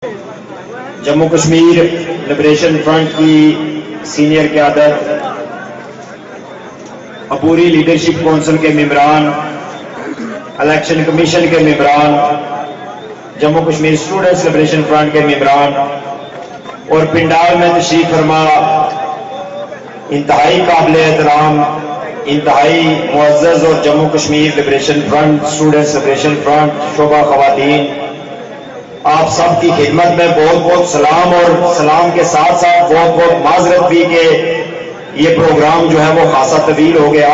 Jammu Kashmir liberation front کی senior قیادت، عبوری لیڈرشپ کونسل کے ممبران، الیکشن کمیشن کے ممبران، Jammu Kashmir students liberation front کے ممبران اور پنڈال میں تشریف فرما انتہائی قابل احترام، انتہائی معزز اور Jammu Kashmir liberation front, students liberation front شعبہ خواتین، آپ سب کی خدمت میں بہت بہت سلام، اور سلام کے ساتھ ساتھ بہت بہت معذرت بھی کہ یہ پروگرام جو ہے وہ خاصا طویل ہو گیا۔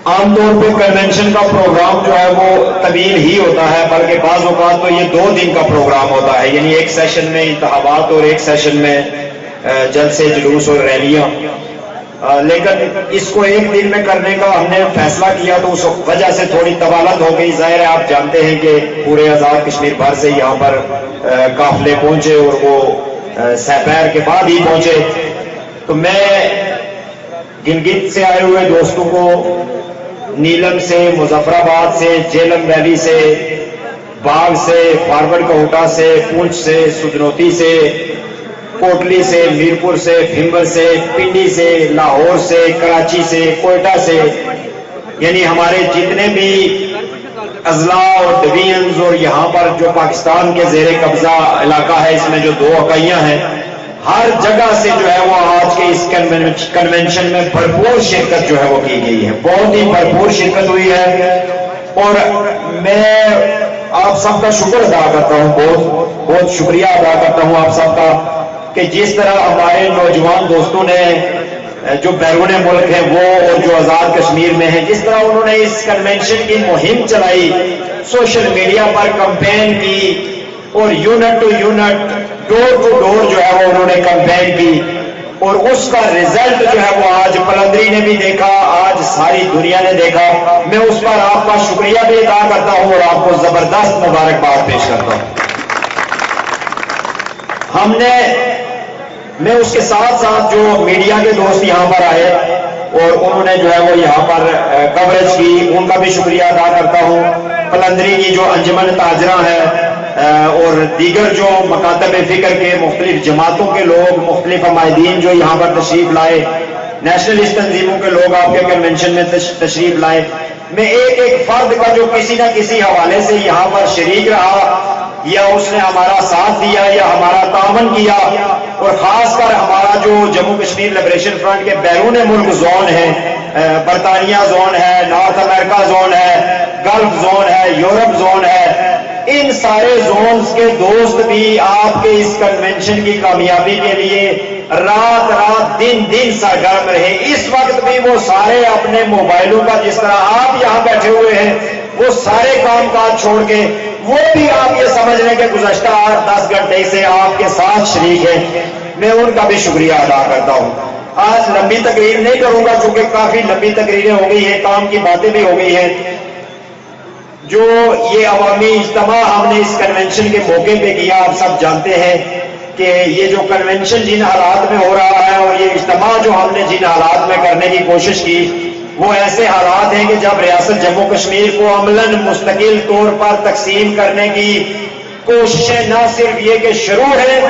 عام طور پہ کنونشن کا پروگرام جو ہے وہ طویل ہی ہوتا ہے، بلکہ بعض اوقات تو یہ 2 دن کا پروگرام ہوتا ہے، یعنی ایک سیشن میں انتخابات اور ایک سیشن میں جلسے جلوس اور ریلیاں، لیکن اس کو ایک دن میں کرنے کا ہم نے فیصلہ کیا تو اس وجہ سے تھوڑی طوالت ہو گئی۔ ظاہر ہے آپ جانتے ہیں کہ پورے آزاد کشمیر بھر سے یہاں پر قافلے پہنچے اور وہ سپہر کے بعد ہی پہنچے، تو میں گلگت سے آئے ہوئے دوستوں کو، نیلم سے، مظفر آباد سے، جیلم ویلی سے، باغ سے، فارورڈ کوٹا سے، پونچھ سے، سجنوتی سے، کوٹلی سے، میرپور سے، بھمبر سے، پنڈی سے، لاہور سے، کراچی سے، کوئٹہ سے، یعنی ہمارے جتنے بھی اضلاع اور ڈویژنز اور یہاں پر جو پاکستان کے زیر قبضہ علاقہ ہے، اس میں جو 2 اکائیاں ہیں، ہر جگہ سے جو ہے وہ آج کے اس کنونشن میں بھرپور شرکت جو ہے وہ کی گئی ہے، بہت ہی بھرپور شرکت ہوئی ہے، اور میں آپ سب کا شکر ادا کرتا ہوں، بہت بہت شکریہ ادا کرتا ہوں آپ سب کا کہ جس طرح ہمارے نوجوان دوستوں نے جو بیرون ملک ہیں وہ اور جو آزاد کشمیر میں ہیں، جس طرح انہوں نے اس کنونشن کی مہم چلائی، سوشل میڈیا پر کمپین کی اور unit to unit, door to door جو ہے وہ انہوں نے کمپین کی، اور اس کا رزلٹ جو ہے وہ آج پلندری نے بھی دیکھا، آج ساری دنیا نے دیکھا۔ میں اس پر آپ کا شکریہ بھی ادا کرتا ہوں اور آپ کو زبردست مبارکباد پیش کرتا ہوں۔ میں اس کے ساتھ ساتھ جو میڈیا کے دوست یہاں پر آئے اور انہوں نے جو ہے وہ یہاں پر کوریج کی، ان کا بھی شکریہ ادا کرتا ہوں۔ پلندری کی جو انجمن تاجرہ ہے اور دیگر جو مکاتب فکر کے مختلف جماعتوں کے لوگ، مختلف عمائدین جو یہاں پر تشریف لائے، نیشنلسٹ تنظیموں کے لوگ آپ کے کنونشن میں تشریف لائے، میں ایک ایک فرد کا جو کسی نہ کسی حوالے سے یہاں پر شریک رہا یا اس نے ہمارا ساتھ دیا یا ہمارا تعاون کیا، اور خاص کر ہمارا جو جموں کشمیر لبریشن فرنٹ کے بیرون ملک زون ہے، برطانیہ زون ہے، نارتھ امریکہ زون ہے، گلف زون ہے، یورپ زون ہے، ان سارے زونز کے دوست بھی آپ کے اس کنونشن کی کامیابی کے لیے رات رات دن دن سرگرم رہے۔ اس وقت بھی وہ سارے اپنے موبائلوں کا، جس طرح آپ یہاں بیٹھے ہوئے ہیں، وہ سارے کام کاج چھوڑ کے وہ بھی آپ یہ سمجھ لیں کہ گزشتہ 8-10 گھنٹے سے آپ کے ساتھ شریک ہیں، میں ان کا بھی شکریہ ادا کرتا ہوں۔ آج لمبی تقریر نہیں کروں گا چونکہ کافی لمبی تقریریں ہو گئی ہیں، کام کی باتیں بھی ہو گئی ہیں۔ جو یہ عوامی اجتماع ہم نے اس کنونشن کے موقع پہ کیا، آپ سب جانتے ہیں کہ یہ جو کنونشن جن حالات میں ہو رہا ہے اور یہ اجتماع جو ہم نے جن حالات میں کرنے کی کوشش کی، وہ ایسے حالات ہیں کہ جب ریاست جموں کشمیر کو عملاً مستقل طور پر تقسیم کرنے کی کوششیں نہ صرف یہ کہ شروع ہیں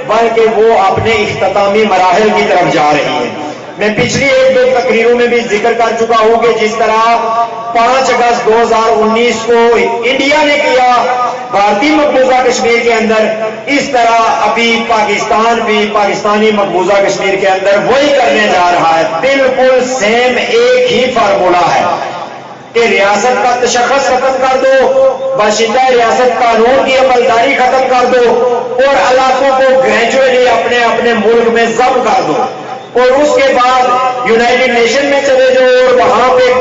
بلکہ وہ اپنے اختتامی مراحل کی طرف جا رہی ہیں۔ میں پچھلی 1-2 تقریروں میں بھی ذکر کر چکا ہوں کہ جس طرح 5 اگست 2019 کو انڈیا نے کیا بھارتی مقبوضہ کشمیر کے اندر، اس طرح ابھی پاکستان بھی پاکستانی مقبوضہ کشمیر کے اندر وہی کرنے جا رہا ہے۔ بالکل سیم ایک ہی فارمولہ ہے کہ ریاست کا تشخص ختم کر دو، باشندہ ریاست قانون کی عملداری ختم کر دو اور علاقوں کو گریجولی اپنے اپنے ملک میں ضم کر دو، اور اس کے بعد یونائٹڈ نیشن میں چلے جاؤ اور وہاں پہ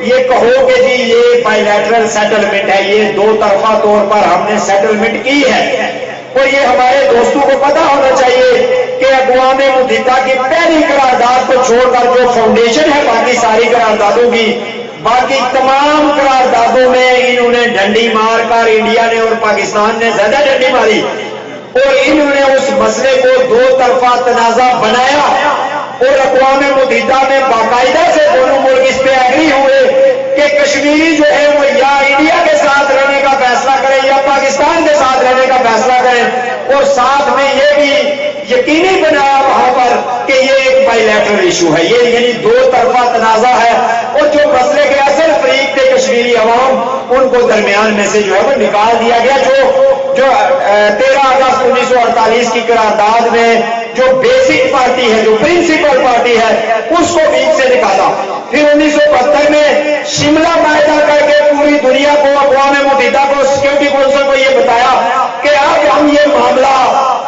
یہ کہو کہ جی یہ بائی لیٹرل سیٹلمنٹ ہے، یہ 2 طرفہ طور پر ہم نے سیٹلمنٹ کی ہے۔ اور یہ ہمارے دوستوں کو پتا ہونا چاہیے کہ اقوام متحدہ کی پہلی قرارداد کو چھوڑ کر جو فاؤنڈیشن ہے باقی ساری قراردادوں کی، باقی تمام قراردادوں میں انہوں نے ڈنڈی مار کر، انڈیا نے اور پاکستان نے زیادہ ڈنڈی ماری، اور انہوں نے اس مسئلے کو 2 طرفہ تنازع بنایا، اور اقوام متحدہ میں باقاعدہ سے دونوں ملک اس پہ ایگری ہوئے کہ کشمیری جو ہے وہ یا انڈیا کے ساتھ رہنے کا فیصلہ کرے یا پاکستان کے ساتھ رہنے کا فیصلہ کرے، اور ساتھ میں یہ بھی یقینی بنایا وہاں پر کہ یہ ایک بائی لیٹرل ایشو ہے، یہ یعنی دو طرفہ تنازع ہے، اور جو مسئلے کے اصل فریق تھے کشمیری عوام ان کو درمیان میں سے جو ہے وہ نکال دیا گیا۔ جو 13 اگست 1948 کی قرارداد میں جو بیسک پارٹی ہے، جو پرنسپل پارٹی ہے، اس کو بیچ سے نکالا۔ پھر 1972 میں شملہ معاہدہ کر کے پوری دنیا کو، اقوام متحدہ کو، سیکورٹی کونسل کو یہ بتایا کہ اب ہم یہ معاملہ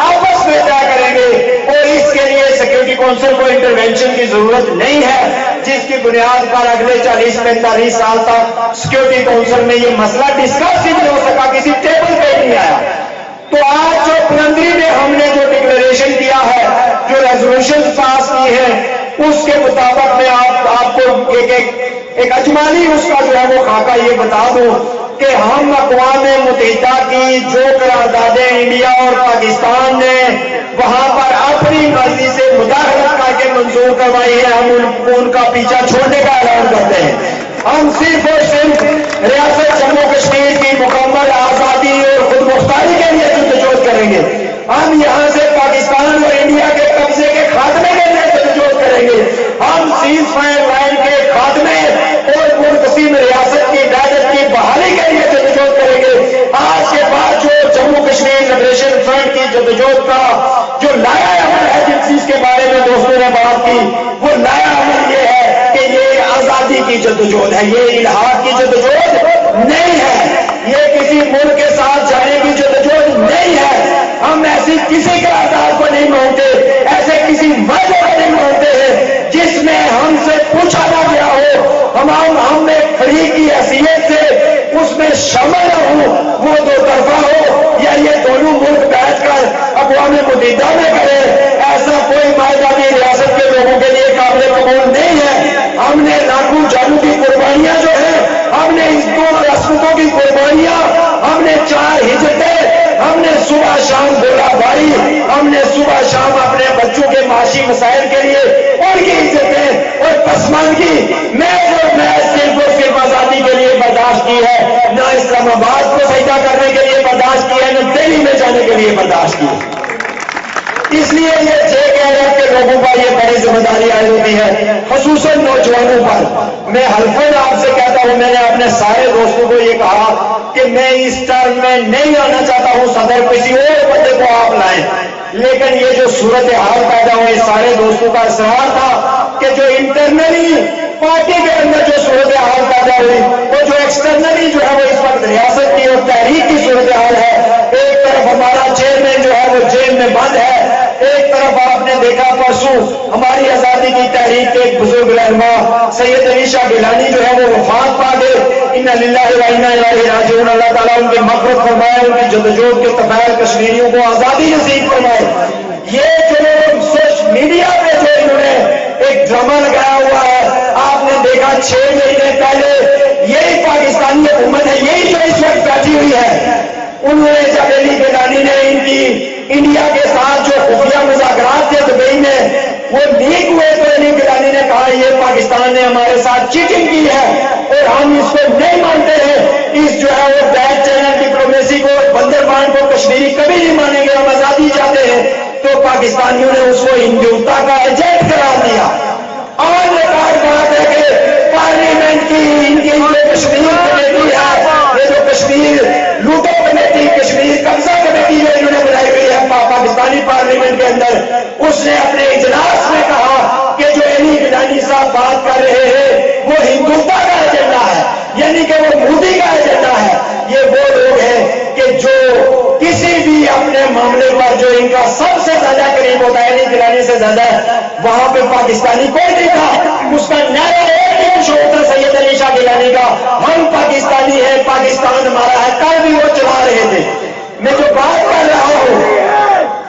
آپس میں طے کریں گے، اور اس کے لیے سیکورٹی کونسل کو انٹرونشن کی ضرورت نہیں ہے، جس کی بنیاد پر اگلے 40-45 سال تک سیکورٹی کونسل میں یہ مسئلہ ڈسکس ہی نہیں ہو سکا، کسی ٹیبل پہ نہیں آیا۔ تو آج جو پلندری میں ہم نے جو ڈکلریشن کیا ہے، جو ریزولوشن پاس کی ہے، اس کے مطابق میں آپ کو ایک اجمالی اس کا جو ہے وہ خاکہ یہ بتا دوں کہ ہم اقوام متحدہ کی جو قراردادیں انڈیا اور پاکستان نے وہاں پر اپنی مرضی سے مداخلت کر کے منظور کروائی ہے، ہم ان کا پیچھا چھوڑنے کا اعلان کرتے ہیں۔ ہم صرف اور صرف ریاست جموں کشمیر کی مکمل آزادی اور خود مختاری کے لیے جدوجہد کریں گے۔ ہم یہاں سے پاکستان اور انڈیا کے قبضے کے خاتمے کے لیے جدوجہد کریں گے۔ ہم سیز فائر لائن کے خاتمے اور منقسم ریاست کی عدالت کی بحالی کے لیے جدوجہد کریں گے۔ آج کے بعد جو جموں کشمیر لبریشن فرنٹ کی جدوجہد کا جو نیا عمل ہے، جس چیز کے بارے میں دوستوں نے بات کی، وہ نیا عمل یہ ہے کہ یہ آزادی کی جدوجہد ہے، یہ الحاق کی جدوجہد نہیں ہے، یہ کسی ملک کے ساتھ جانے کی جدوجہد نہیں ہے۔ ہم ایسی کسی قرارداد کو نہیں مانتے، ایسے کسی معاہدے کو نہیں مانتے ہیں جس میں ہم سے پوچھا نہ گیا ہو، ہم ایک فریق کی حیثیت سے اس میں شامل ہوں، وہ دو طرفہ ہو یا یہ دونوں ملک بیٹھ کر اقوام متحدہ میں کرے، ایسا کوئی معاہدہ بھی ریاست کے لوگوں کے لیے قابل قبول نہیں ہے۔ ہم نے لاکھوں جانوں کی قربانیاں جو ہیں، ہم نے اس دو ریاستوں کی قربانیاں، ہم نے 4 ہجرتیں، ہم نے صبح شام گولہ باری، ہم نے صبح شام اپنے بچوں کے معاشی مسائل کے لیے ان کی عزتیں اور پسماندگی میں صرف اور صرف آزادی کے لیے برداشت کی ہے، نہ اسلام آباد کو سجدہ کرنے کے لیے برداشت کی ہے، نہ دہلی میں جانے کے لیے برداشت کی ہے۔ اس لیے یہ JKRF کے لوگوں پر یہ بڑی ذمہ داری عائد ہوتی ہے، خصوصاً نوجوانوں پر۔ میں حلفاً آپ سے کہتا ہوں، میں نے اپنے سارے دوستوں کو یہ کہا کہ میں اس ٹرم میں نہیں آنا چاہتا ہوں صدر، کسی اور بندے کو آپ لائیں، لیکن یہ جو صورتحال پیدا ہوئی، سارے دوستوں کا اصرار تھا کہ جو انٹرنلی پارٹی کے اندر جو صورتحال پیدا ہوئی، وہ جو ایکسٹرنلی جو ہے وہ اس وقت ریاست کی اور تحریک کی صورتحال ہے۔ ایک طرف ہمارا چیئرمین جو ہے وہ جیل میں بند ہے، ایک طرف آپ نے دیکھا پرسوں ہماری آزادی کی تحریک کے ایک بزرگ رہنما سید علی شاہ گیلانی جو ہے وہ وفات پا گئے۔ انا للہ و انا الیہ راجعون، اللہ تعالیٰ ان کی مغفرت فرمائے، ان کی جدوجہد کے تفاعل کشمیریوں کو آزادی نصیب فرمائے۔ یہ جو سوشل میڈیا پہ جو انہوں نے ایک ڈرامہ لگایا ہوا ہے، آپ نے دیکھا 6 مہینے پہلے یہی پاکستانی حکومت ہے، یہی جو اس وقت بیٹھی ہوئی ہے، انہوں نے جب علی گیلانی نے ان کی انڈیا کے ساتھ جو خفیہ مذاکرات تھے دبئی میں وہ لیک ہوئے، تو علی گیلانی نے کہا یہ پاکستان نے ہمارے ساتھ چیٹنگ کی ہے اور ہم اس کو نہیں مانتے ہیں، اس جو ہے وہ بیک چینل ڈپلومیسی کو، بندربان کو کشمیری کبھی نہیں مانیں گے، ہم آزادی چاہتے ہیں۔ تو پاکستانیوں نے اس کو ہندوتا کا ایجنٹ قرار دیا۔ اور ریکارڈ بات ہے کہ پارلیمنٹ کی ان کی جو کشمیر کمیٹی ہے، یہ جو کشمیر لوٹو کمیٹی، کشمیر قبضہ کمیٹی جو انہوں نے بنائی ہوئی ہے پاکستانی پارلیمنٹ کے اندر، اس نے اپنے اجلاس میں کہا کہ جو علی گیلانی صاحب بات کر رہے ہیں وہ ہندوتا کا ایجنڈا ہے، یعنی کہ وہ مودی کا ایجنڈا ہے۔ یہ وہ لوگ ہیں کہ جو کسی بھی اپنے معاملے پر جو ان کا سب سے زیادہ قریب ہوتا ہے، علی گیلانی سے زیادہ، وہاں پہ پاکستانی کوئی نہیں تھا، اس کا نعرہ ایک شو تھا سید علی شاہ گیلانی کا، ہم پاکستانی ہیں، پاکستان ہمارا ہے، کل بھی وہ چلا رہے تھے۔ میں جو بات کر رہا ہوں،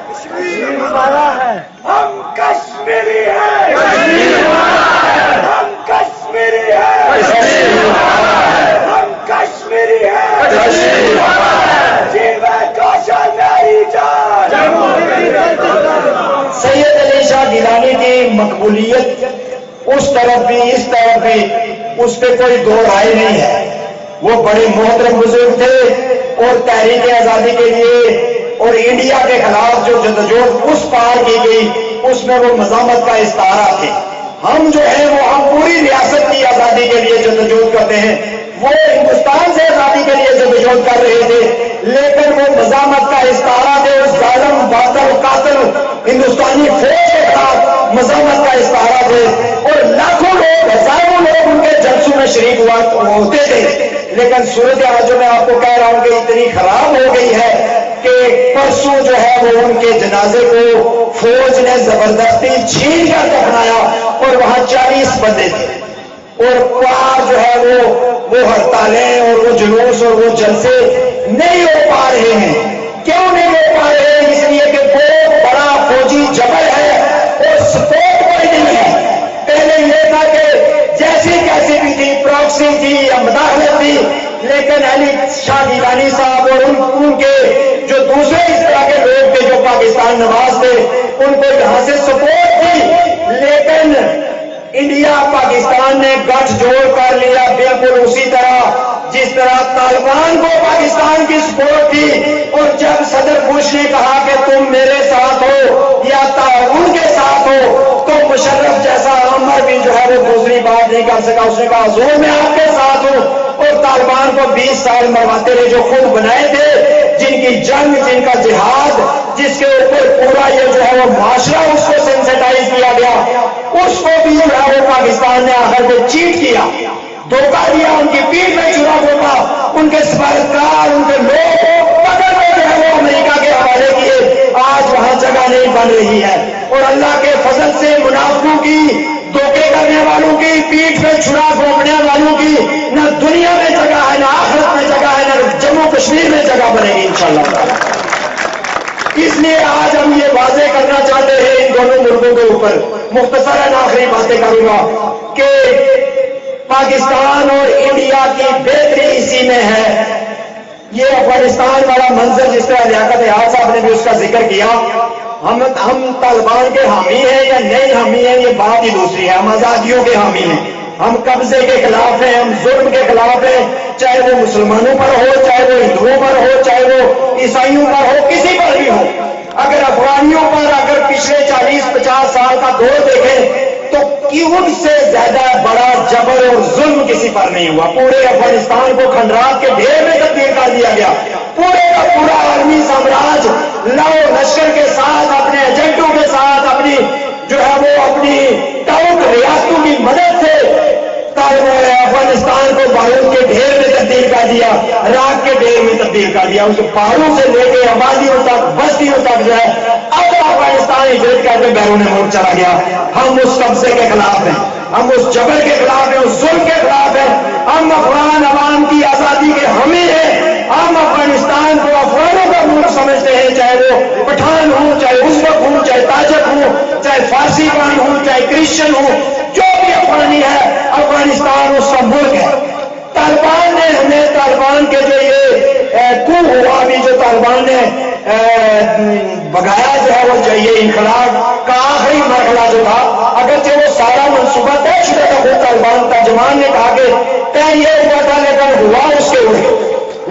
کشمیر ہمارا ہے، ہم کشمیری ہیں، ہم کشمیری ہیں، ہم کشمیری ہیں، سید علی شاہ گیلانی کی مقبولیت اس طرف بھی اس طرف بھی اس پہ کوئی دو رائے نہیں ہے. وہ بڑے محترم بزرگ تھے اور تحریک آزادی کے لیے اور انڈیا کے خلاف جو جدوجہد اس پار کی گئی اس میں وہ مزاحمت کا استعارہ تھے. ہم جو ہے وہ ہم پوری ریاست کی آزادی کے لیے جدوجہد کرتے ہیں. وہ ہندوستان سے آزادی کے لیے جدوجہد کر رہے تھے لیکن وہ مزاحمت کا استعارہ تھے. اس ظالم باطل قاتل ہندوستانی فوج کے خلاف مزاحمت کا استعارہ تھے اور لاکھوں لوگ ہزاروں لوگ ان کے جلسوں میں شریک ہوتے تھے. لیکن صورتحال جو میں آپ کو کہہ رہا ہوں کہ اتنی خراب ہو گئی ہے کہ پرسوں جو ہے وہ ان کے جنازے کو فوج نے زبردستی چھین کر دفنایا اور وہاں 40 بندے تھے اور پار جو ہے وہ ہڑتالیں اور وہ جلوس اور وہ جلسے نہیں ہو پا رہے ہیں. کیوں نہیں ہو پا رہے ہیں؟ اس لیے کہ بہت بڑا فوجی جبر ہے اور سپورٹ کوئی نہیں ہے. پہلے یہ تھا کہ جیسی کیسی بھی تھی پراکسی تھی یا مداخلت تھی لیکن علی شاہ گیلانی صاحب اور ان کے جو دوسرے اس طرح کے لوگ تھے جو پاکستان نواز تھے ان کو یہاں سے سپورٹ تھی. لیکن انڈیا پاکستان نے گٹھ جوڑ کر لیا بالکل اسی طرح جس طرح طالبان کو پاکستان کی سپورٹ تھی. اور جب صدر بش نے کہا کہ تم میرے ساتھ ہو یا تعاون کے ساتھ ہو تو مشرف جیسا عمر بھی جو ہے وہ دوسری بات نہیں کر سکا. اس نے کہا حضور میں آپ کے ساتھ ہوں. اور طالبان کو 20 سال مرواتے رہے جو خود بنائے تھے جن کی جنگ جن کا جہاد جس کے اوپر پورا یہ جو ہے وہ معاشرہ اس کو سینسٹائز کیا گیا اس کو بھی جو ہے وہ پاکستان نے آخر میں چیٹ کیا دھوکہ دیا. ان کی پیٹھ میں چھڑا دھوکا ان کے سفارتکار ان کے لوگ پکڑ میں جو ہے وہ امریکہ کے حوالے کیے. آج وہاں جگہ نہیں بن رہی ہے اور اللہ کے فضل سے منافقوں کی دھوکے کرنے والوں کی پیٹھ میں چھڑا گھونپنے والوں کی نہ دنیا میں جگہ ہے نہ آخرت میں جگہ ہے نہ جموں کشمیر میں جگہ بنے گی انشاءاللہ. اس لیے آج ہم یہ واضح کرنا چاہتے ہیں ان دونوں ملکوں کے اوپر. مختصراً آخری باتیں کروں گا کہ پاکستان اور انڈیا کی بہتری اسی میں ہے. یہ افغانستان والا منظر جس طرح لیاقت یار صاحب نے بھی اس کا ذکر کیا ہم طالبان کے حامی ہیں یا نہیں حامی ہیں یہ بات ہی دوسری ہے. ہم آزادیوں کے حامی ہیں. ہم قبضے کے خلاف ہیں. ہم ظلم کے خلاف ہیں چاہے وہ مسلمانوں پر ہو چاہے وہ ہندوؤں پر ہو چاہے وہ عیسائیوں پر ہو کسی پر بھی ہو. اگر افغانیوں پر اگر پچھلے 40-50 سال کا دور دیکھیں تو ان سے زیادہ بڑا جبر اور ظلم کسی پر نہیں ہوا. پورے افغانستان کو کھنڈرات کے ڈھیر میں تبدیل کر دیا گیا. پورے کا پورا عالمی سامراج لو لشکر کے ساتھ اپنے ایجنٹوں کے ساتھ اپنی جو ہے وہ اپنی ٹاؤن ریاستوں کی مدد سے افغانستان کو بارود کے ڈھیر میں تبدیل کر دیا راک کے ڈھیر میں تبدیل کر دیا. اس پہاڑوں سے لے کے آبادیوں تک بستیوں تک جو ہے اب افغانستان ہجرت کر کے بیرون ملک چلا گیا. ہم اس قبضے کے خلاف ہیں. ہم اس جبر کے خلاف ہیں. اس ظلم کے خلاف ہیں. ہم افغان عوام کی آزادی کے حامی ہیں. ہم افغانستان کو افغانوں کا ملک سمجھتے ہیں چاہے وہ پٹھان ہوں چاہے ازبک ہوں چاہے تاجک ہوں چاہے فارسی بان ہوں چاہے کرسچن ہوں جو بھی افغانی ہے افغانستان اس کا ملک ہے. طالبان نے ہمیں طالبان کے جو یہ کو ہوا بھی جو طالبان نے بگایا جو ہے وہ چاہیے انقلاب کا آخری مرحلہ جو تھا اگرچہ وہ سارا منصوبہ طے شدہ تھا. وہ طالبان ترجمان نے کہا کہ طے یہ ہوا تھا لیکن ہوا اس کے ہوئے.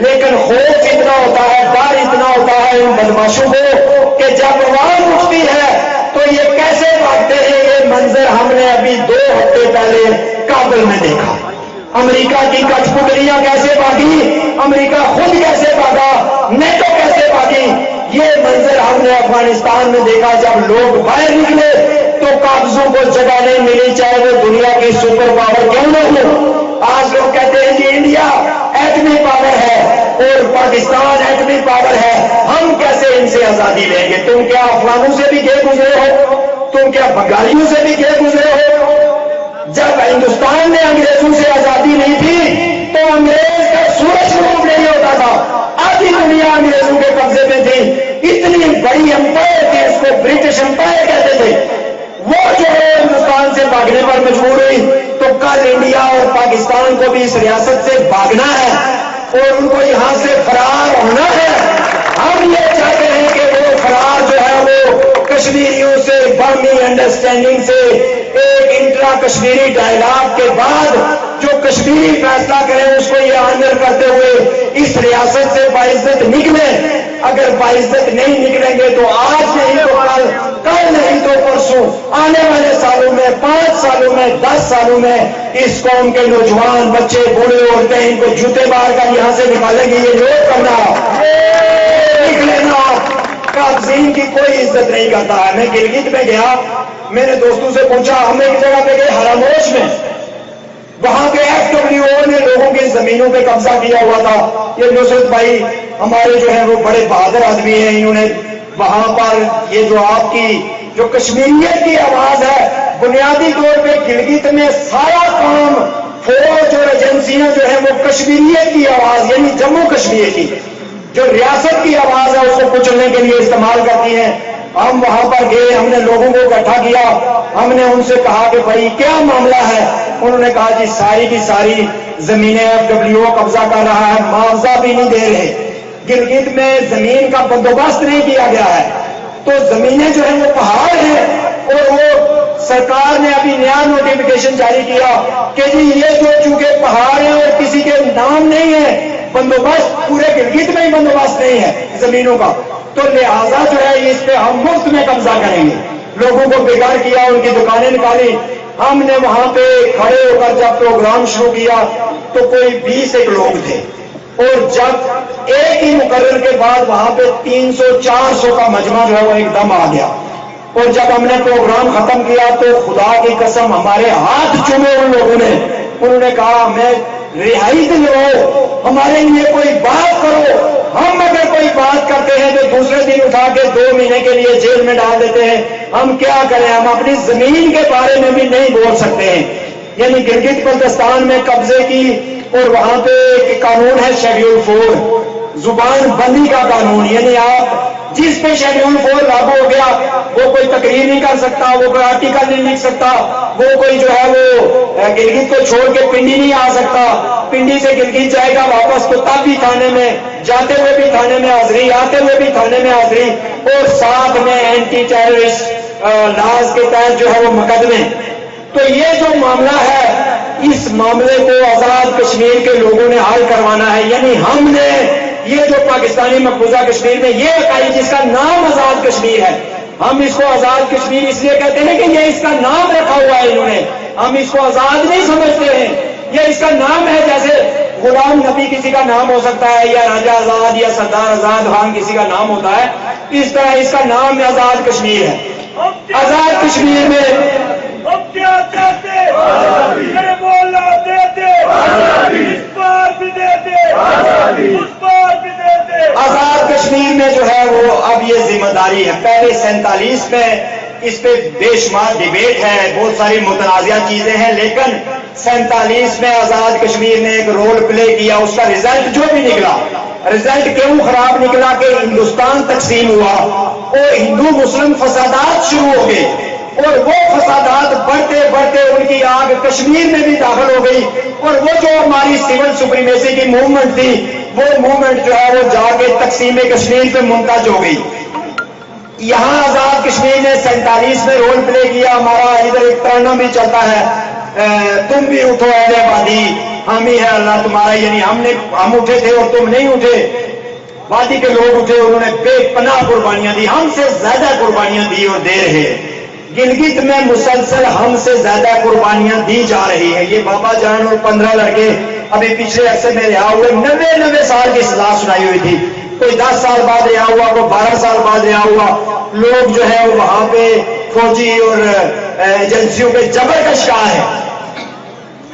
لیکن خوف اتنا ہوتا ہے ڈر اتنا ہوتا ہے ان بدماشوں کو کہ جب عوام اٹھتی ہے تو یہ کیسے بھاگتے ہیں. یہ منظر ہم نے ابھی 2 ہفتے پہلے کابل میں دیکھا. امریکہ کی کٹھ پتلیاں کیسے بھاگی امریکہ خود کیسے بھاگا نیٹو کیسے بھاگی. یہ منظر ہم نے افغانستان میں دیکھا. جب لوگ باہر نکلے تو قابضوں کو جگہ نہیں ملی چاہے وہ دنیا کی سپر پاور کیوں نہ ہو. آج لوگ کہتے ہیں کہ انڈیا ایٹمی پاور ہے اور پاکستان ایٹمی پاور ہے. ہم کیسے ان سے آزادی لیں گے. تم کیا افغانوں سے بھی گئے گزرے ہو. تم کیا بنگالیوں سے بھی گئے گزرے ہو. جب ہندوستان نے انگریزوں سے آزادی نہیں تھی تو انگریز کا سورج غروب نہیں ہوتا تھا. آدھی دنیا انگریزوں کے قبضے میں تھی. اتنی بڑی امپائر تھی اس کو برٹش امپائر کہتے تھے. وہ جو ہے ہندوستان سے بھاگنے پر مجبور ہوئی تو کل انڈیا اور پاکستان کو بھی اس ریاست سے بھاگنا ہے اور ان کو یہاں سے فرار ہونا ہے. ہم یہ چاہتے ہیں کہ وہ فرار جو ہے وہ کشمیریوں سے باہمی انڈرسٹینڈنگ سے ایک انٹرا کشمیری ڈائلاگ کے بعد جو کشمیری فیصلہ کرے اس کو یہ آمر کرتے ہوئے اس ریاست سے باعزت نکلے. اگر باعزت نہیں نکلیں گے تو آج نہیں تو کل نہیں تو پرسوں آنے والے سالوں میں 5 سالوں میں 10 سالوں میں اس قوم کے نوجوان بچے بوڑھے عورتیں ان کو جوتے مار کر یہاں سے نکالیں گے. یہ نوٹ کرنا لینا قابضین کی کوئی عزت نہیں کرتا ہے. میں گلگت میں گیا, میں نے دوستوں سے پوچھا, ہم ایک جگہ پہ گئے ہراموش میں, وہاں پہ FWO نے لوگوں کی زمینوں پہ قبضہ کیا ہوا تھا. یہ نصرت بھائی ہمارے جو ہیں وہ بڑے بہادر آدمی ہیں, انہوں نے وہاں پر یہ جو آپ کی جو کشمیریت کی آواز ہے, بنیادی طور پہ گلگت میں سارا کام فوج اور ایجنسیاں جو ہیں وہ کشمیریت کی آواز یعنی جموں کشمیر کی جو ریاست کی آواز ہے اس کو کچلنے کے لیے استعمال کرتی ہیں. ہم وہاں پر گئے, ہم نے لوگوں کو اکٹھا کیا, ہم نے ان سے کہا کہ بھائی کیا معاملہ ہے. انہوں نے کہا جی ساری کی ساری زمینیں FWO قبضہ کر رہا ہے, معاوضہ بھی نہیں دے رہے. گلگت میں زمین کا بندوبست نہیں کیا گیا ہے, تو زمینیں جو ہیں وہ پہاڑ ہیں, اور وہ سرکار نے ابھی نیا نوٹیفیکیشن جاری کیا کہ جی یہ جو چونکہ پہاڑ ہیں اور کسی کے نام نہیں ہے, بندوبست پورے گلگت میں ہی بندوبست نہیں ہے زمینوں کا, تو لہذا جو ہے اس پہ ہم مفت میں قبضہ کریں گے. لوگوں کو بگاڑ کیا, ان کی دکانیں نکالی. ہم نے وہاں پہ کھڑے ہو کر جب پروگرام شروع کیا تو کوئی 20 ایک لوگ تھے, اور جب ایک ہی مقرر کے بعد وہاں پہ 300-400 کا مجمع جو ہے وہ ایک دم آ گیا. اور جب ہم نے پروگرام ختم کیا تو خدا کی قسم ہمارے ہاتھ چومے ان لوگوں نے. انہوں نے کہا میں رہائی دلواؤ, ہمارے لیے کوئی بات کرو. ہم اگر کوئی بات کرتے ہیں تو دوسرے دن اٹھا کے 2 مہینے کے لیے جیل میں ڈال دیتے ہیں. ہم کیا کریں, ہم اپنی زمین کے بارے میں بھی نہیں بول سکتے ہیں. یعنی گلگت بلتستان میں قبضے کی, اور وہاں پہ ایک قانون ہے شیڈیول 4 زبان بندی کا قانون, یعنی آپ جس پہ شیڈیول 4 لاگو ہو گیا وہ کوئی تقریر نہیں کر سکتا, وہ کوئی آرٹیکل نہیں لکھ سکتا, وہ کوئی جو ہے وہ گلگت کو چھوڑ کے پنڈی نہیں آ سکتا. پنڈی سے گلگت جائے گا واپس تو تب بھی تھانے میں, جاتے ہوئے بھی تھانے میں حاضری, آتے ہوئے بھی تھانے میں حاضری, اور ساتھ میں اینٹی ٹیررسٹ لاز کے تحت جو ہے وہ مقدمے. تو یہ جو معاملہ ہے اس معاملے کو آزاد کشمیر کے لوگوں نے حل کروانا ہے. یعنی ہم نے یہ جو پاکستانی مقبوضہ کشمیر میں یہ اکائی جس کا نام آزاد کشمیر ہے, ہم اس کو آزاد کشمیر اس لیے کہتے ہیں کہ یہ اس کا نام رکھا ہوا ہے انہوں نے, ہم اس کو آزاد نہیں سمجھتے ہیں. یہ اس کا نام ہے, جیسے غلام نبی کسی کا نام ہو سکتا ہے, یا راجہ آزاد یا سردار آزاد خان کسی کا نام ہوتا ہے, اس طرح اس کا نام آزاد کشمیر ہے. آزاد کشمیر میں کیا چاہتے بولنا دیتے, اس بار بھی دیتے, اس بار بھی دیتے. آزاد کشمیر میں جو ہے وہ اب یہ ذمہ داری ہے. پہلے 47 میں اس پہ بے شمار ڈیبیٹ ہے, بہت ساری متنازعہ چیزیں ہیں, لیکن 47 میں آزاد کشمیر نے ایک رول پلے کیا. اس کا رزلٹ جو بھی نکلا, رزلٹ کیوں خراب نکلا کہ ہندوستان تقسیم ہوا اور ہندو مسلم فسادات شروع ہو گئے, اور وہ فسادات بڑھتے بڑھتے ان کی آگ کشمیر میں بھی داخل ہو گئی, اور وہ جو ہماری سول سپریمیسی کی موومنٹ تھی وہ موومنٹ جو ہے وہ جا کے تقسیم کشمیر پہ منتج ہو گئی. یہاں آزاد کشمیر نے 47 میں رول پلے کیا. ہمارا ادھر ایک ترانہ بھی چلتا ہے, تم بھی اٹھو اہل وادی, ہم ہی ہے اللہ تمہارا. یعنی ہم اٹھے تھے اور تم نہیں اٹھے, وادی کے لوگ اٹھے, انہوں نے بے پناہ قربانیاں دی, ہم سے زیادہ قربانیاں دی اور دے رہے. گلگت میں مسلسل ہم سے زیادہ قربانیاں دی جا رہی ہیں. یہ بابا جان اور 15 لڑکے ابھی پچھلے عرصے میں رہا ہوئے 90 سال کی سزا سنائی ہوئی تھی, کوئی 10 سال بعد رہا ہوا, کوئی 12 سال بعد رہا ہوا. لوگ جو ہے وہاں پہ فوجی اور ایجنسیوں کے جبر کا شکار ہے.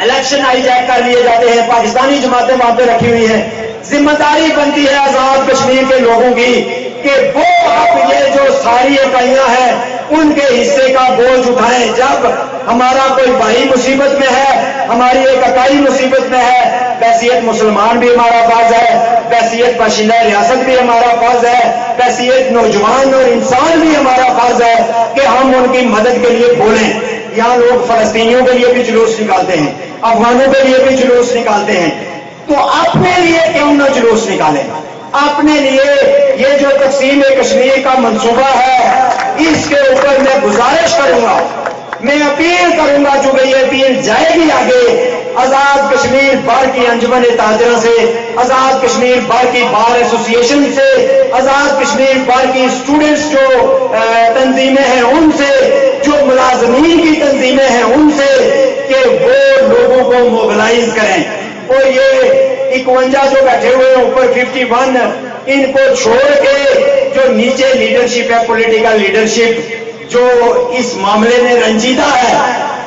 الیکشن ہائی جیک کر لیے جاتے ہیں, پاکستانی جماعتیں وہاں پہ رکھی ہوئی ہیں. ذمہ داری بنتی ہے آزاد کشمیر کے لوگوں کی کہ وہ اب یہ جو ساری اکائیاں ہیں ان کے حصے کا بوجھ اٹھائیں. جب ہمارا کوئی بھائی مصیبت میں ہے, ہماری ایک اکائی مصیبت میں ہے, بحیثیت مسلمان بھی ہمارا فرض ہے, بحیثیت باشندہ ریاست بھی ہمارا فرض ہے, بحیثیت نوجوان اور انسان بھی ہمارا فرض ہے کہ ہم ان کی مدد کے لیے بولیں. یہاں لوگ فلسطینیوں کے لیے بھی جلوس نکالتے ہیں, افغانوں کے لیے بھی جلوس نکالتے ہیں, تو اپنے لیے کیوں نہ جلوس نکالیں؟ اپنے لیے یہ جو تقسیم کشمیر کا منصوبہ ہے اس کے اوپر میں گزارش کروں گا, میں اپیل کروں گا, چونکہ یہ اپیل جائے گی آگے, آزاد کشمیر بار کی انجمن تاجرہ سے، آزاد کشمیر بار کی بار ایسوسی ایشن سے، آزاد کشمیر بار کی اسٹوڈنٹس جو تنظیمیں ہیں ان سے، جو ملازمین کی تنظیمیں ہیں ان سے، کہ وہ لوگوں کو موبلائز کریں. اور یہ 51 جو بیٹھے ہوئے ہیں اوپر 51، ان کو چھوڑ کے جو نیچے لیڈرشپ ہے، پولیٹیکل لیڈرشپ، جو اس معاملے میں رنجیدہ ہے،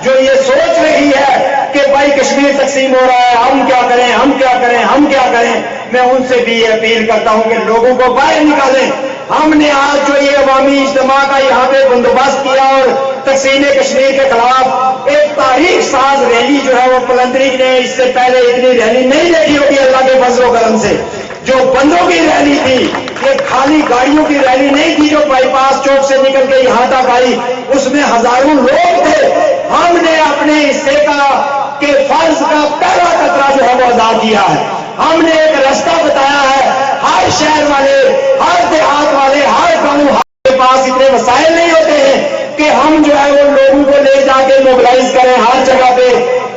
جو یہ سوچ رہی ہے کہ بھائی کشمیر تقسیم ہو رہا ہے، ہم کیا کریں، ہم کیا کریں، ہم کیا کریں، میں ان سے بھی یہ اپیل کرتا ہوں کہ لوگوں کو باہر نکالیں. ہم نے آج جو یہ عوامی اجتماع کا یہاں پہ بندوبست کیا اور تقسیم کشمیر کے خلاف ایک تاریخ ساز ریلی جو ہے وہ پلندری نے اس سے پہلے اتنی ریلی نہیں دیکھی ہوگی اللہ کے فضل و کرم سے. جو بندوں کی ریلی تھی، یہ خالی گاڑیوں کی ریلی نہیں تھی جو بائی پاس چوک سے نکل کے یہاں تک آئی، اس میں ہزاروں لوگ تھے. ہم نے اپنے حصے کا کہ فرض کا پہلا قطرہ جو ہے وہ ادا کیا ہے. ہم نے ایک رستہ بتایا ہے. ہر شہر والے، ہر دیہات والے، ہر گاؤں کے پاس اتنے وسائل نہیں ہوتے ہیں کہ ہم جو ہے وہ لوگوں کو لے جا کے موبلائز کریں ہر جگہ پہ.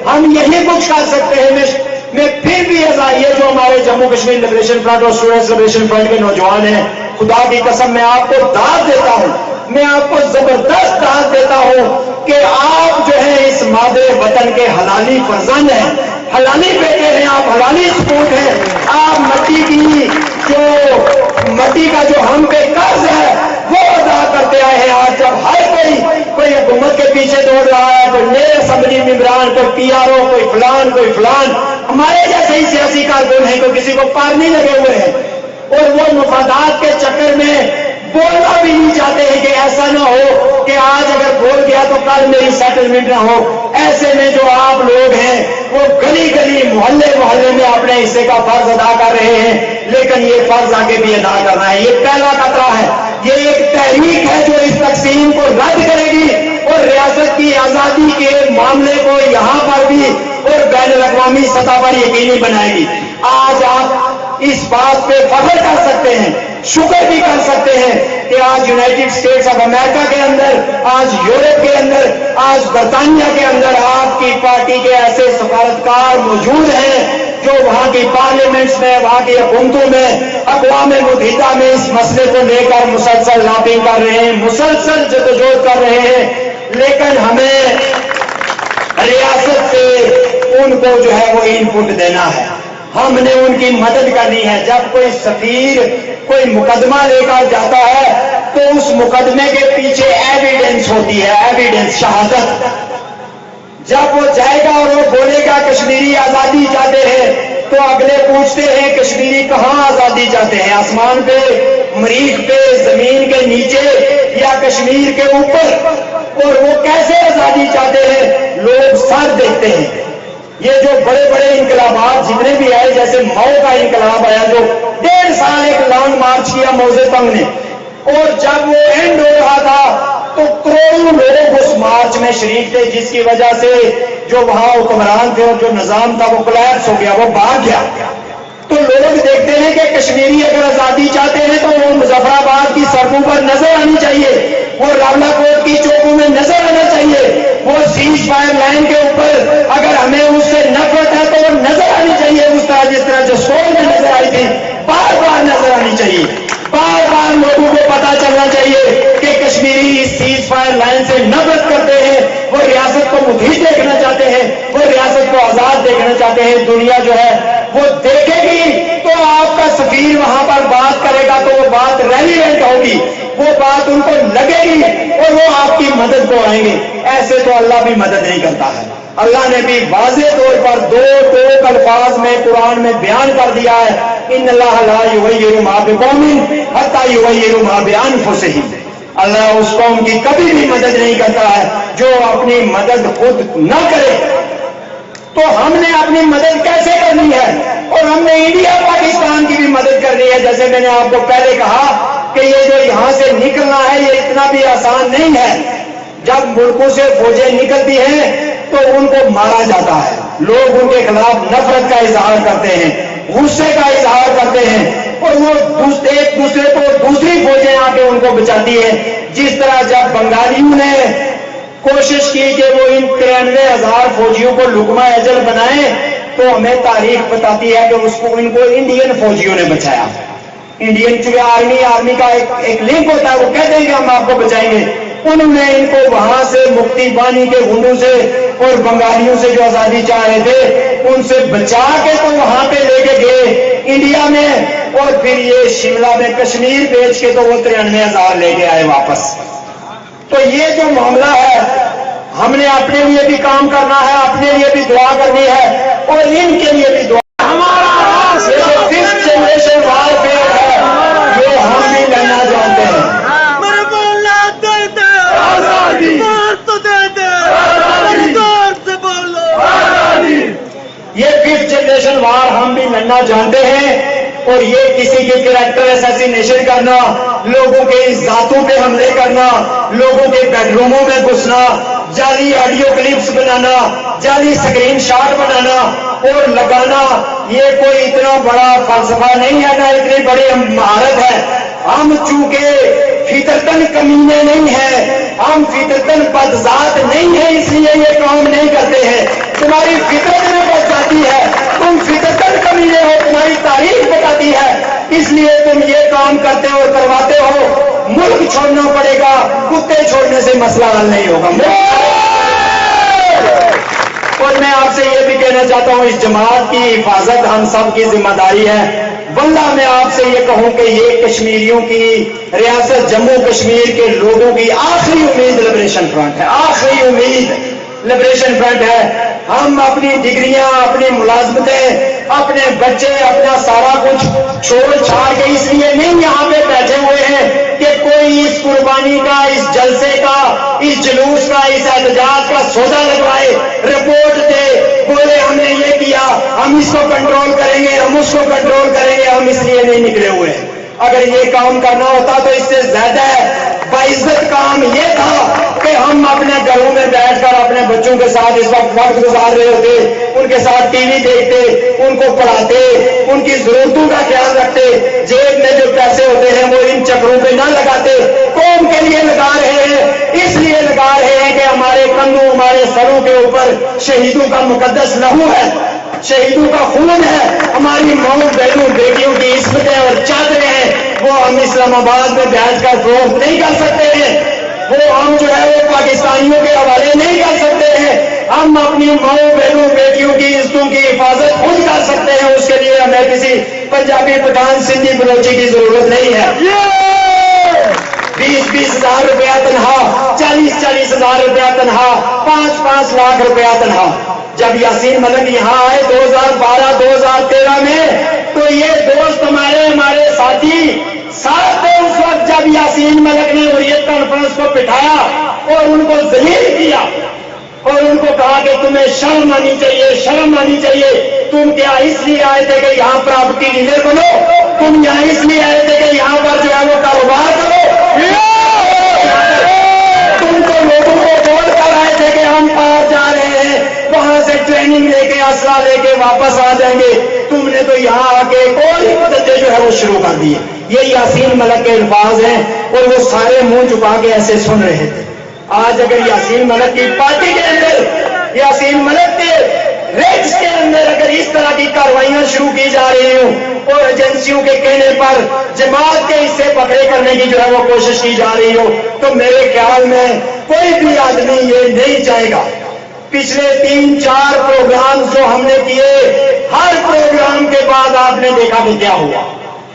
ہم یہی کچھ کر سکتے ہیں. میں پھر بھی یہ جو ہمارے جموں کشمیر لبریشن فرنٹ اور اسٹوڈنٹس لبریشن فرنٹ کے نوجوان ہیں، خدا کی قسم میں آپ کو داد دیتا ہوں، میں آپ کو زبردست داد دیتا ہوں کہ آپ جو ہے اس مادر وطن کے حلالی فرزند ہیں، حلالی بیٹے ہیں، آپ حلالی سپوت ہیں. آپ مٹی کا جو ہم پہ قرض ہے وہ ادا کرتے آئے ہیں. آج جب ہر کوئی حکومت کے پیچھے دوڑ رہا ہے، کوئی نئے اسمبلی ممبران، کوئی پی آر او، کوئی فلان، ہمارے جیسے ہی سیاسی کارکن ہیں، کوئی کسی کو پار نہیں لگے ہوئے ہیں، اور وہ مفادات کے چکر میں بولنا بھی نہیں چاہتے ہیں کہ ایسا نہ ہو کہ آج اگر بول گیا تو کل میری سیٹلمنٹ نہ ہو. ایسے میں جو آپ لوگ ہیں وہ گلی گلی محلے میں اپنے حصے کا فرض ادا کر رہے ہیں، لیکن یہ فرض آگے بھی ادا کرنا ہے. یہ پہلا خطرہ ہے. یہ ایک تحریک ہے جو اس تقسیم کو رد کرے گی اور ریاست کی آزادی کے معاملے کو یہاں پر بھی اور بین الاقوامی سطح پر یقینی بنائے گی. آج آپ اس بات پہ فخر کر سکتے ہیں، شکر بھی کر سکتے ہیں کہ آج یونائٹڈ اسٹیٹس آف امریکہ کے اندر، آج یورپ کے اندر، آج برطانیہ کے اندر آپ کی پارٹی کے ایسے سفارتکار موجود ہیں جو وہاں کی پارلیمنٹس میں، وہاں کی حکومتوں میں، اقوام متحدہ میں اس مسئلے کو لے کر مسلسل لابنگ کر رہے ہیں، مسلسل جدوجہد کر رہے ہیں. لیکن ہمیں ریاست سے ان کو جو ہے وہ ان پٹ دینا ہے. ہم نے ان کی مدد کرنی ہے. جب کوئی سفیر کوئی مقدمہ لے کر جاتا ہے تو اس مقدمے کے پیچھے ایویڈنس ہوتی ہے، ایویڈنس، شہادت. جب وہ جائے گا اور وہ بولے گا کشمیری آزادی چاہتے ہیں تو اگلے پوچھتے ہیں کشمیری کہاں آزادی چاہتے ہیں، آسمان پہ، مریخ پہ، زمین کے نیچے یا کشمیر کے اوپر، اور وہ کیسے آزادی چاہتے ہیں. لوگ سر دیکھتے ہیں. یہ جو بڑے بڑے انقلابات جتنے بھی آئے، جیسے ماؤ کا انقلاب آیا جو 1.5 سال ایک لانگ مارچ کیا موزے تنگ نے، اور جب وہ اینڈ ہو رہا تھا تو کروڑوں لوگ اس مارچ میں شریک تھے، جس کی وجہ سے جو وہاں حکمران تھے اور جو نظام تھا وہ کولیپس ہو گیا، وہ بھاگ گیا. تو لوگ دیکھتے ہیں کہ کشمیری اگر آزادی چاہتے ہیں تو وہ مظفر آباد کی سڑکوں پر نظر آنی چاہیے، وہ راولہ کوٹ کی چوکوں میں نظر آنا چاہیے، وہ سیز فائر لائن کے اوپر اگر ہمیں اس سے نفرت ہے تو وہ نظر آنی چاہیے، اس طرح جس طرح جسول میں نظر آئی تھی، بار بار نظر آنی چاہیے. بار بار لوگوں کو پتا چلنا چاہیے کہ کشمیری اس سیز فائر لائن سے نفرت کرتے ہیں، وہ ریاست کو مفید دیکھنا چاہتے ہیں، وہ ریاست کو آزاد دیکھنا چاہتے ہیں. دنیا جو ہے وہ دیکھے گی تو آپ کا سفیر وہاں پر بات کرے گا تو وہ بات ریلیونٹ ہوگی، وہ بات ان کو لگے گی اور وہ آپ کی مدد کو آئیں گے. ایسے تو اللہ بھی مدد نہیں کرتا ہے. اللہ نے بھی واضح طور پر دو الفاظ میں قرآن میں بیان کر دیا ہے، ان اللہ لا یغیر ما بقوم حتی یغیروا ما بانفسہم. اللہ اس قوم کی کبھی بھی مدد نہیں کرتا ہے جو اپنی مدد خود نہ کرے. تو ہم نے اپنی مدد کیسے کرنی ہے؟ اور ہم نے انڈیا پاکستان کی بھی مدد کرنی ہے. جیسے میں نے آپ کو پہلے کہا کہ یہ جو یہاں سے نکلنا ہے یہ اتنا بھی آسان نہیں ہے. جب ملکوں سے فوجیں نکلتی ہیں تو ان کو مارا جاتا ہے، لوگ ان کے خلاف نفرت کا اظہار کرتے ہیں، غصے کا اظہار کرتے ہیں، اور وہ ایک دوسرے کو دوسری فوجیں آ کے ان کو بچاتی ہیں. جس طرح جب بنگالیوں نے کوشش کی کہ وہ ان 93,000 فوجیوں کو لقمہ اجل بنائیں، تو ہمیں تاریخ بتاتی ہے کہ ان کو انڈین فوجیوں نے بچایا. انڈین چونکہ آرمی کا ایک لنک ہوتا ہے، وہ کہتے ہیں کہ ہم آپ کو بچائیں گے. انہوں نے ان کو وہاں سے مکتی بانی کے غنڈوں سے اور بنگالیوں سے جو آزادی چاہ رہے تھے ان سے بچا کے تو وہاں پہ لے کے گئے انڈیا میں، اور پھر یہ شملہ میں کشمیر بھیج کے تو وہ 93,000 لے کے آئے واپس. تو یہ جو معاملہ ہے، ہم نے اپنے لیے بھی کام کرنا ہے، اپنے لیے بھی دعا کرنی ہے اور ان کے لیے بھی دعا. ہمارا یہ جو 5th جنریشن وارفیئر ہے وہ ہم بھی لڑنا چاہتے ہیں. میرے بولنا دے دے آزادی، تو دے دے آزادی، زور سے بولو آزادی. یہ 5th جنریشن وار ہم بھی لڑنا جانتے ہیں، اور یہ کسی کے کریکٹر اسیسینیشن کرنا، لوگوں کے ذاتوں پہ حملے کرنا، لوگوں کے بیڈ روموں میں گھسنا، جعلی آڈیو کلپس بنانا، جعلی سکرین شاٹ بنانا اور لگانا، یہ کوئی اتنا بڑا فلسفہ نہیں ہے، نہ اتنی بڑی مہارت ہے. ہم چونکہ فطرتاً کمینے نہیں ہیں، ہم فطرتاً بدذات نہیں ہیں، اس لیے یہ کام نہیں کرتے ہیں. تمہاری فطرت میں بچ جاتی ہے، تم فطرتاً کمینے ہو، تمہاری تاریخ بتاتی ہے، اس لیے تم یہ کام کرتے ہو اور کرواتے ہو. ملک چھوڑنا پڑے گا، کتے چھوڑنے سے مسئلہ حل نہیں ہوگا. اور میں آپ سے یہ بھی کہنا چاہتا ہوں، اس جماعت کی حفاظت ہم سب کی ذمہ داری ہے. واللہ میں آپ سے یہ کہوں کہ یہ کشمیریوں کی، ریاست جموں کشمیر کے لوگوں کی آخری امید لبریشن فرنٹ ہے، آخری امید لبریشن فرنٹ ہے. ہم اپنی ڈگریاں، اپنی ملازمتیں، اپنے بچے، اپنا سارا کچھ چھوڑ چھاڑ کے اس لیے نہیں یہاں پہ بیٹھے ہوئے ہیں کہ کوئی اس قربانی کا، اس جلسے کا، اس جلوس کا، اس احتجاج کا سودا لگوائے، رپورٹ دے، بولے ہم نے یہ کیا، ہم اس کو کنٹرول کریں گے، ہم اس کو کنٹرول کریں گے. ہم اس لیے نہیں نکلے ہوئے ہیں. اگر یہ کام کرنا ہوتا تو اس سے زیادہ باعزت کام یہ تھا کہ ہم اپنے گھروں میں بیٹھ کر اپنے بچوں کے ساتھ اس وقت گزار رہے ہوتے، ان کے ساتھ ٹی وی دیکھتے، ان کو پڑھاتے، ان کی ضرورتوں کا خیال رکھتے، جیب میں جو پیسے ہوتے ہیں وہ ان چکروں پہ نہ لگاتے. قوم کے لیے لگا رہے ہیں، اس لیے لگا رہے ہیں کہ ہمارے کندھوں، ہمارے سروں کے اوپر شہیدوں کا مقدس لہو ہے، شہیدوں کا خون ہے، ہماری ماؤں بہنوں بیٹیوں کی عصمتیں اور چادریں ہیں، وہ ہم اسلام آباد میں بیٹھ کر فروخت نہیں کر سکتے ہیں، وہ ہم جو ہے وہ پاکستانیوں کے حوالے نہیں کر سکتے ہیں. ہم اپنی ماؤں بہنوں بیٹیوں کی عزتوں کی حفاظت خود کر سکتے ہیں. اس کے لیے ہمیں کسی پنجابی، پٹھان، سندھی، بلوچی کی ضرورت نہیں ہے. 20-20 ہزار روپیہ تنخواہ، 40-40 ہزار روپیہ تنخواہ، 5-5 لاکھ روپیہ تنخواہ. جب یاسین ملک یہاں آئے 2012-2013 میں، تو یہ دوست ہمارے ساتھی ساتھ تھے اس وقت جب یاسین ملک نے حریت کانفرنس کو بٹھایا اور ان کو ذلیل کیا اور ان کو کہا کہ تمہیں شرم آنی چاہیے، شرم آنی چاہیے. تم کیا اس لیے آئے تھے کہ یہاں پراپرٹی ڈیلر بنو؟ تم یہاں اس لیے آئے تھے کہ یہاں پر جو ہے وہ کاروبار کرو؟ تم تو لوگوں کو بول کر آئے تھے کہ ہم باہر جا رہے ہیں، وہاں سے ٹریننگ لے کے، اسلحہ لے کے واپس آ جائیں گے. تم نے تو یہاں آ کے کوئی مدد جو ہے وہ شروع کر دی. یہ یاسین ملک کے الفاظ ہیں اور وہ سارے منہ چھپا کے ایسے سن رہے تھے. آج اگر یاسین ملک کی پارٹی کے اندر، یاسین ملک کے ریٹس کے اندر اگر اس طرح کی کاروائیاں شروع کی جا رہی ہوں اور ایجنسیوں کے کہنے پر جماعت کے حصے پکڑے کرنے کی جو ہے وہ کوشش کی جا رہی ہو، تو میرے خیال میں کوئی بھی آدمی یہ نہیں چاہے گا. پچھلے 3-4 پروگرام جو ہم نے کیے، ہر پروگرام کے بعد آپ نے دیکھا کہ کیا ہوا.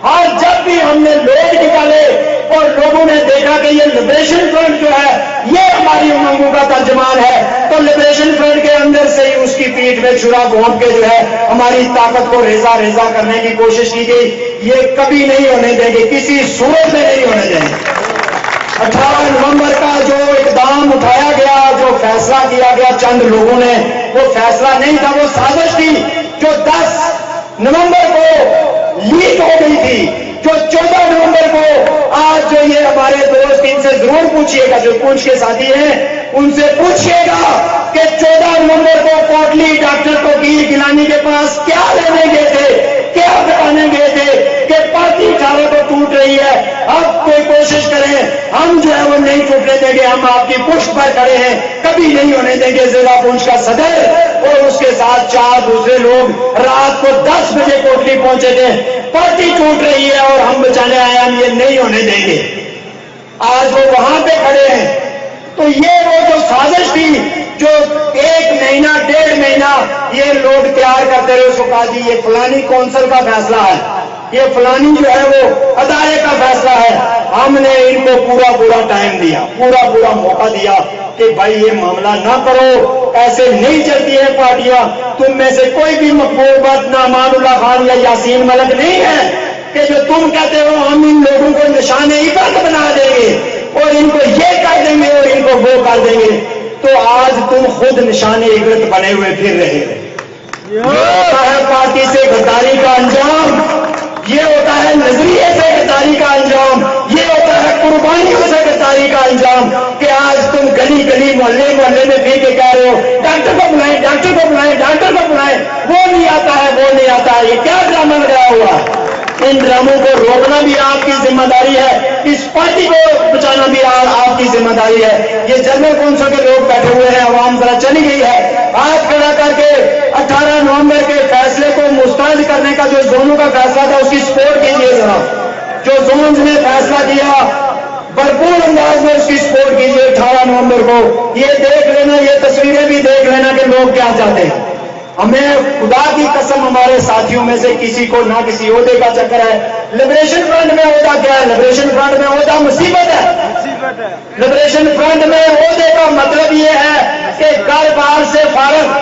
اور جب بھی ہم نے لوگ نکالے اور لوگوں نے دیکھا کہ یہ لبریشن فرنٹ جو ہے یہ ہماری امنگوں کا ترجمان ہے، تو لبریشن فرنٹ کے اندر سے ہی اس کی پیٹھ میں چھرا گھونپ کے جو ہے ہماری طاقت کو ریزہ ریزہ کرنے کی کوشش کی گئی. یہ کبھی نہیں ہونے دیں گے، کسی صورت میں نہیں ہونے دیں گے. 18 نومبر کا جو اقدام اٹھایا گیا، جو فیصلہ کیا گیا چند لوگوں نے، وہ فیصلہ نہیں تھا، وہ سازش تھی جو 10 نومبر کو لیک ہو گئی تھی، جو 14 نومبر کو. آج جو یہ ہمارے دوست، ان سے ضرور پوچھئے گا، جو پوچھ کے ساتھی ہیں ان سے پوچھئے گا کہ 14 نومبر کو کوٹلی ڈاکٹر توقیر گیلانی کے پاس کیا لینے گئے تھے، کیا بتانے گئے تھے کہ پارٹی 18 کو ٹوٹ رہی ہے. اب کوئی کوشش کریں ہم جو ہے وہ نہیں ٹوٹنے دیں گے. ہم آپ کی پشت پر کھڑے ہیں, کبھی نہیں ہونے دیں گے. ضلع پونچھ کا صدر اور اس کے ساتھ 4 دوسرے لوگ رات کو 10 بجے کوٹلی پہنچے تھے. پارٹی ٹوٹ رہی ہے اور ہم بچانے آئے, ہم یہ نہیں ہونے دیں گے. آج وہ وہاں پہ کھڑے ہیں. تو یہ وہ جو سازش تھی جو 1 مہینہ 1.5 مہینہ یہ لوگ تیار کرتے رہے, اس کو کہا جی یہ فلانی کونسل کا فیصلہ ہے, یہ فلانی جو ہے وہ ادارے کا فیصلہ ہے. ہم نے ان کو پورا ٹائم دیا, پورا موقع دیا کہ بھائی یہ معاملہ نہ کرو, ایسے نہیں چلتی ہے پارٹیاں. تم میں سے کوئی بھی مقبول بات نہ امان اللہ خان یا یاسین ملک نہیں ہے کہ جو تم کہتے ہو ہم ان لوگوں کو نشان عبرت بنا دیں گے اور ان کو یہ کر دیں گے اور ان کو وہ کر دیں گے. تو آج تم خود نشان عبرت بنے ہوئے پھر رہے ہو. یہ ہوتا ہے پارٹی سے غداری کا انجام, یہ ہوتا ہے نظریے سے غداری کا انجام, یہ ہوتا ہے قربانیوں سے غداری کا انجام کہ آج تم گلی گلی محلے میں پھر کے کہہ رہے ہو ڈاکٹر کو بلائیں, ڈاکٹر کو بلائیں, ڈاکٹر کو بلائیں, وہ نہیں آتا ہے, وہ نہیں آتا ہے. یہ کیا ڈرامہ لگایا ہوا ہے؟ ان ڈراموں کو روکنا بھی آپ کی ذمہ داری ہے, اس پارٹی کو بچانا بھی آپ کی ذمہ داری ہے. یہ جنرل کونسل کے لوگ بیٹھے ہوئے ہیں, عوام ذرا چلی گئی ہے, ہاتھ کھڑا کر کے 18 نومبر کے فیصلے کو مسترد کرنے کا جو زونوں کا فیصلہ تھا اس کی سپورٹ کیجیے. ذرا جو زونز نے فیصلہ کیا بھرپور انداز میں اس کی سپورٹ کیجیے 18 نومبر کو. یہ دیکھ لینا, یہ تصویریں بھی دیکھ لینا کہ لوگ کیا چاہتے ہیں. ہمیں خدا کی قسم ہمارے ساتھیوں میں سے کسی کو نہ کسی عہدے کا چکر ہے. لبریشن فرنٹ میں عہدہ کیا ہے؟ لبریشن فرنٹ میں عہدہ مصیبت ہے. لبریشن فرنٹ میں عہدے کا مطلب یہ ہے کہ گھر بار سے فارغ,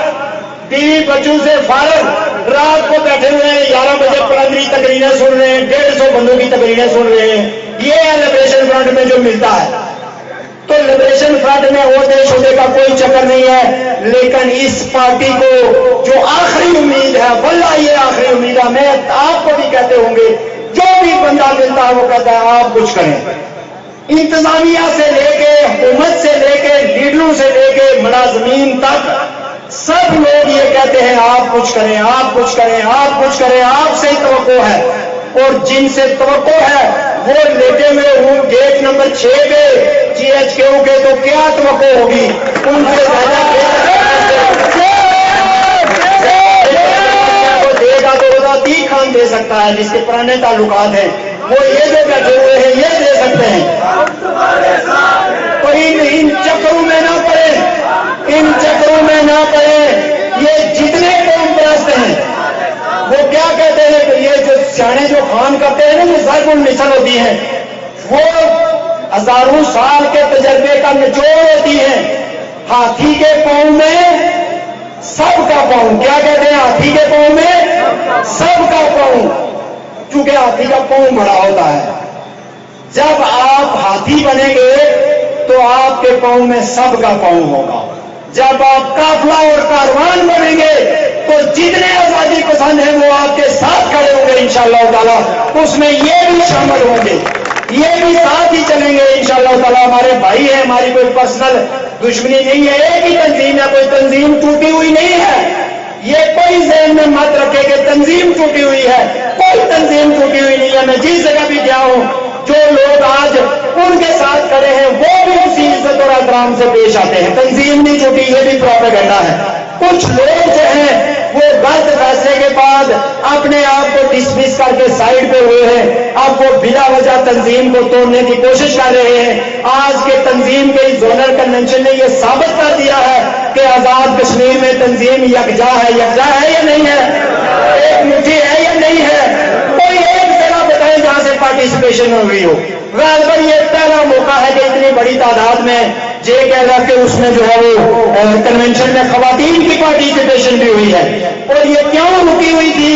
بیوی بچوں سے فارغ, رات کو بیٹھے ہوئے ہیں 11 بجے پلندری تقریریں سن رہے ہیں, 150 بندوں کی تقریریں سن رہے ہیں. یہ ہے لبریشن فرنٹ میں جو ملتا ہے. تو لبریشن فرنٹ میں عہدے شہدے کا کوئی چکر نہیں ہے, لیکن اس پارٹی کو جو آخری امید ہے, واللہ یہ آخری امید ہے, میں آپ کو بھی کہتے ہوں گے, جو بھی بندہ ملتا ہے وہ کہتا ہے آپ کچھ کریں. انتظامیہ سے لے کے حکومت سے لے کے لیڈروں سے لے کے ملازمین تک سب لوگ یہ کہتے ہیں آپ کچھ کریں, آپ کچھ کریں, آپ کچھ کریں, آپ سے ہی توقع ہے. اور جن سے توقع ہے وہ لیٹے ہوئے ہوں گیٹ نمبر 6 پہ GHQ کے, تو کیا توقع ہوگی ان سے زیادہ دے گا تو رضا خان دے سکتا ہے جس کے پرانے تعلقات ہیں, وہ یہ جو بیٹھے ہوئے ہیں یہ دے سکتے ہیں. تو ان چکروں میں نہ پڑے, ان چکروں میں نہ پڑے. یہ جتنے قوم پرست ہیں وہ کیا کہتے ہیں کہ یہ جو سیانے جو خان کرتے ہیں نا, یہ ضرب المثل ہوتی ہیں, وہ ہزاروں سال کے تجربے کا نچوڑ ہوتی ہے. ہاتھی کے پاؤں میں سب کا پاؤں, کیا کہتے ہیں ہاتھی کے پاؤں میں سب کا پاؤں, چونکہ ہاتھی کا پاؤں بڑا ہوتا ہے. جب آپ ہاتھی بنیں گے تو آپ کے پاؤں میں سب کا پاؤں ہوگا. جب آپ قافلہ اور کاروان بنیں گے تو جتنے آزادی پسند ہیں وہ آپ کے ساتھ کھڑے ہوں گے انشاءاللہ تعالیٰ. اس میں یہ بھی شامل ہوں گے, یہ بھی ساتھ ہی چلیں گے انشاءاللہ تعالیٰ. ہمارے بھائی ہیں, ہماری کوئی پرسنل دشمنی نہیں ہے, ایک ہی تنظیم ہے, کوئی تنظیم ٹوٹی ہوئی نہیں ہے. یہ کوئی ذہن میں مت رکھے کہ تنظیم ٹوٹی ہوئی ہے, کوئی تنظیم ٹوٹی ہوئی نہیں ہے. میں جس جگہ بھی گیا ہوں جو لوگ آج ان کے ساتھ کھڑے ہیں وہ بھی اسی عزت اور احترام سے پیش آتے ہیں. تنظیم نہیں ٹوٹی, یہ بھی پروپیگنڈا ہے. کچھ لوگ جو ہیں وہ غلط فیصلے کے بعد اپنے آپ کو ڈسمس کر کے سائڈ پہ ہوئے ہیں, اب وہ بلا وجہ تنظیم کو توڑنے کی کوشش کر رہے ہیں. آج کے تنظیم کے زونل کنونشن نے یہ ثابت کر دیا ہے کہ آزاد کشمیر میں تنظیم یکجا ہے یا نہیں ہے, ایک مٹھی ہے یا نہیں ہے. کوئی ایک جگہ بتائیں جہاں سے پارٹیسپیشن ہو گئی ہو. غالباً یہ پہلا موقع ہے کہ اتنی بڑی تعداد میں جے کہہ رہا کہ اس میں جو ہے وہ کنونشن میں خواتین کی پارٹیسپیشن بھی ہوئی ہے. اور یہ کیوں رکی ہوئی تھی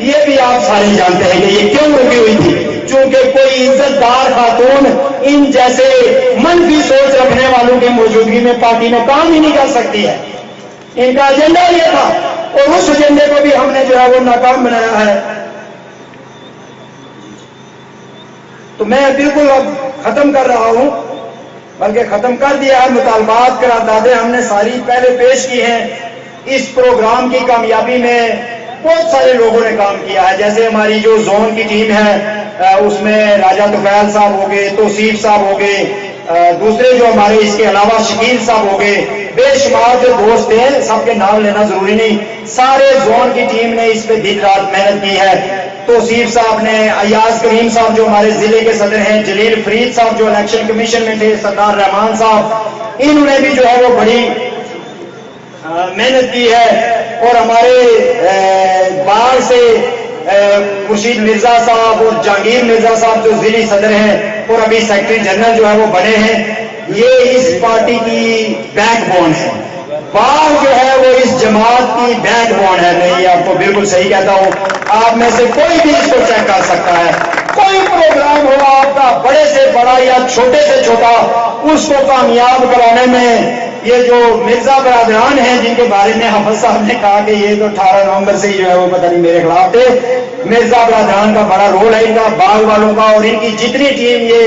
یہ بھی آپ سارے جانتے ہیں کہ یہ کیوں رکی ہوئی تھی, چونکہ کوئی عزت دار خاتون ان جیسے منفی سوچ رکھنے والوں کی موجودگی میں پارٹی میں کام ہی نہیں کر سکتی ہے. ان کا ایجنڈا یہ تھا اور اس ایجنڈے کو بھی ہم نے جو ہے وہ ناکام بنایا ہے. تو میں بالکل اب ختم کر رہا ہوں, بلکہ ختم کر دیا ہے. مطالبات قراردادیں ہم نے ساری پہلے پیش کی ہیں. اس پروگرام کی کامیابی میں بہت سارے لوگوں نے کام کیا ہے. جیسے ہماری جو زون کی ٹیم ہے اس میں راجہ طفیل صاحب ہو گئے, توصیف صاحب ہو گئے, دوسرے جو ہمارے اس کے علاوہ شکیل صاحب ہو گئے, بے شمار جو دوست ہیں, سب کے نام لینا ضروری نہیں, سارے زون کی ٹیم نے اس پہ دن رات محنت کی ہے. توصیف صاحب نے, ایاز کریم صاحب جو ہمارے ضلع کے صدر ہیں, جلیل فرید صاحب جو الیکشن کمیشن میں تھے, سردار رحمان صاحب, انہوں نے بھی جو ہے وہ بڑی محنت کی ہے. اور ہمارے باہر سے خورشید مرزا صاحب اور جہانگیر مرزا صاحب جو ضلعی صدر ہیں اور ابھی سیکرٹری جنرل جو ہے وہ بنے ہیں, یہ اس پارٹی کی بیک بون ہے. باغ جو ہے وہ اس جماعت کی بیک بون ہے. میں یہ آپ کو بالکل صحیح کہتا ہوں. آپ میں سے کوئی بھی اس کو چیک کر سکتا ہے. کوئی پروگرام ہو آپ کا, بڑے سے بڑا یا چھوٹے سے چھوٹا, اس کو کامیاب کرانے میں یہ جو مرزا برادران ہیں, جن کے بارے میں حافظ صاحب نے کہا کہ یہ تو 18 نومبر سے ہی جو ہے وہ پتہ نہیں میرے خلاف تھے, مرزا برادران کا بڑا رول ہے, ان کا باغ والوں کا, اور ان کی جتنی ٹیم یہ